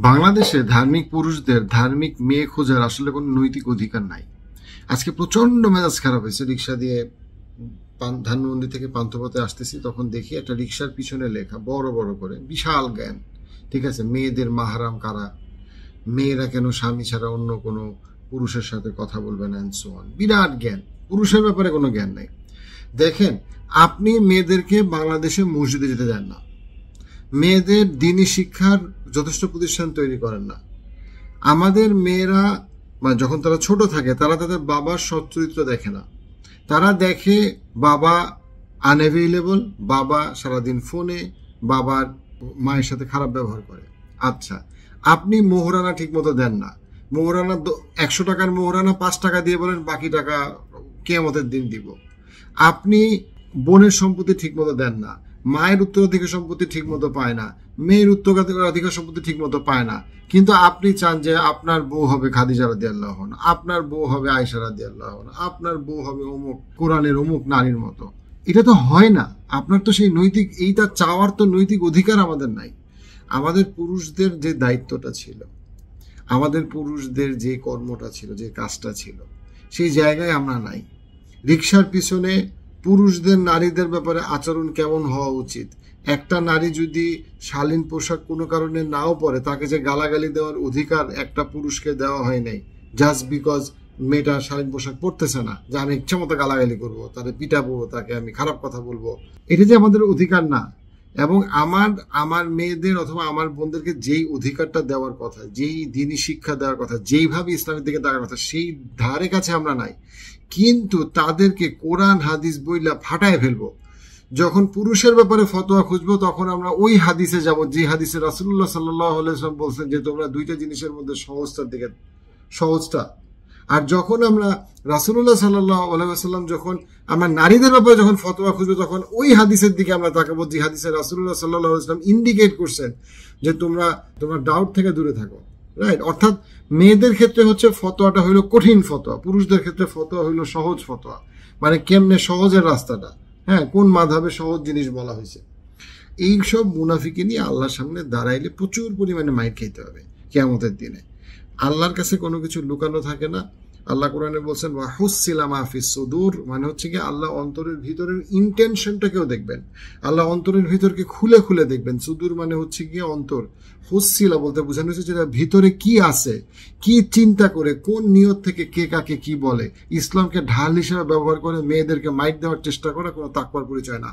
বাংলাদেশে ধার্মিক পুরুষদের ধার্মিক মেয়ে খোঁজার আসলে কোনো নৈতিক অধিকার নাই। আজকে প্রচন্ড মেজাজ খারাপ হয়েছে। রিক্সা দিয়ে ধানমন্ডি থেকে পান্থপথে আসতেছি, তখন দেখি একটা রিক্সার পিছনে লেখা বড় বড় করে, বিশাল জ্ঞান। ঠিক আছে, মেয়েদের মাহারাম কারা, মেয়েরা কেন স্বামী ছাড়া অন্য কোনো পুরুষের সাথে কথা বলবে না, বিরাট জ্ঞান। পুরুষের ব্যাপারে কোনো জ্ঞান নাই। দেখেন, আপনি মেয়েদেরকে বাংলাদেশে মসজিদে যেতে দেন না, মেয়েদের দিনী শিক্ষার যথেষ্ট প্রতিষ্ঠান তৈরি করেন না। আমাদের মেয়েরা যখন তারা ছোট থাকে, তারা তাদের বাবার সচ্চরিত্র দেখে না। তারা দেখে বাবা আনঅ্যাভেলেবল, বাবা সারাদিন ফোনে, বাবার মায়ের সাথে খারাপ ব্যবহার করে। আচ্ছা, আপনি মোহরানা ঠিক মতো দেন না। মোহরানা 100 টাকার মোহরানা 5 টাকা দিয়ে বলেন বাকি টাকা কিয়ামতের দিন দিব। আপনি বোনের সম্পত্তি ঠিক মতো দেন না, মায়ের উত্তরাধিকার সম্পত্তি ঠিক মতো পায় না, মেয়ের উত্তরাধিকার সম্পত্তি ঠিক মতো পায় না, কিন্তু আপনি চান যে আপনার বউ হবে খাদিজা রাদিয়াল্লাহু আনহা, আপনার বউ হবে আয়েশা রাদিয়াল্লাহু আনহা, আপনার বউ হবে অমুক কোরআনের অমুক নারীর মতো। এটা তো হয় না। আপনার তো সেই নৈতিক, এইটা চাওয়ার তো নৈতিক অধিকার আমাদের নাই। আমাদের পুরুষদের যে দায়িত্বটা ছিল, আমাদের পুরুষদের যে কর্মটা ছিল, যে কাজটা ছিল, সেই জায়গায় আমরা নাই। রিক্সার পিছনে পুরুষদের নারীদের ব্যাপারে আচরণ কেমন হওয়া উচিত, একটা নারী যদি শালীন পোশাক কোনো কারণে নাও পরে, তাকে যে গালাগালি দেওয়ার অধিকার একটা পুরুষকে দেওয়া হয় নাই, জাস্ট বিকজ মেয়েটা শালীন পোশাক পরতেছে না, যে আমি ইচ্ছা মতো গালাগালি করবো, তাকে পিটাবো, তাকে আমি খারাপ কথা বলবো, এটা যে আমাদের অধিকার না। এবং আমার মেয়েদের অথবা আমার বোনদেরকে যেই অধিকারটা দেওয়ার কথা, যেই দিনী শিক্ষা দেওয়ার কথা, যেইভাবে ইসলামের দিকে দেওয়ার কথা, সেই ধারে কাছে আমরা নাই। কিন্তু তাদেরকে কোরআন হাদিস বইলা ফাটায় ফেলবো। যখন পুরুষের ব্যাপারে ফতোয়া খুঁজবো, তখন আমরা ওই হাদিসে যাব যে হাদিসে রাসূলুল্লাহ সাল্লাল্লাহু আলাইহি ওয়াসাল্লাম বলছেন যে তোমরা দুইটা জিনিসের মধ্যে সহজটার দিকে, সহজটা। আর যখন আমরা রাসূলুল্লাহ সাল্লাল্লাহু আলাইহি ওয়াসাল্লাম যখন আমরা নারীদের ব্যাপারে যখন ফতোয়া খুঁজবো, তখন ওই হাদিসের দিকে আমরা তাকাবো যে হাদিসে রাসূলুল্লাহ সাল্লাল্লাহু আলাইহি ওয়াসাল্লাম ইন্ডিকেট করছেন যে তোমরা ডাউট থেকে দূরে থাকো। রাইট? অর্থাৎ মেয়েদের ক্ষেত্রে হচ্ছে ফতোয়াটা হইলো কঠিন ফতোয়া, পুরুষদের ক্ষেত্রে ফতোয়া হইলো সহজ ফতোয়া। মানে কেমনে সহজের রাস্তাটা, হ্যাঁ, কোন মাযহাবে সহজ জিনিস বলা হয়েছে। এইসব মুনাফিকে নিয়ে আল্লাহর সামনে দাঁড়াইলে প্রচুর পরিমাণে মাইর খেতে হবে কিয়ামতের দিনে। আল্লাহর কাছে কোনো কিছু লুকানো থাকে না। আল্লাহ কোরআনে বলছেন ওয়া হুসিলা মা ফিস সুদূর, মানে হচ্ছে কি আল্লাহ অন্তরের ভিতরের ইন্টেনশনটাকেও দেখবেন, আল্লাহ অন্তরের ভিতরকে খুলে খুলে দেখবেন। সুদূর মানে হচ্ছে কি অন্তর। হুসিলা বলতে বোঝানো হচ্ছে যেটা ভিতরে কি আছে, কি চিন্তা করে, কোন নিয়ত থেকে কে কাকে কি বলে। ইসলামকে ঢাল হিসেবে ব্যবহার করে মেয়েদেরকে মাইট দেওয়ার চেষ্টা করা কোনো তাকওয়ার পরিচয় না।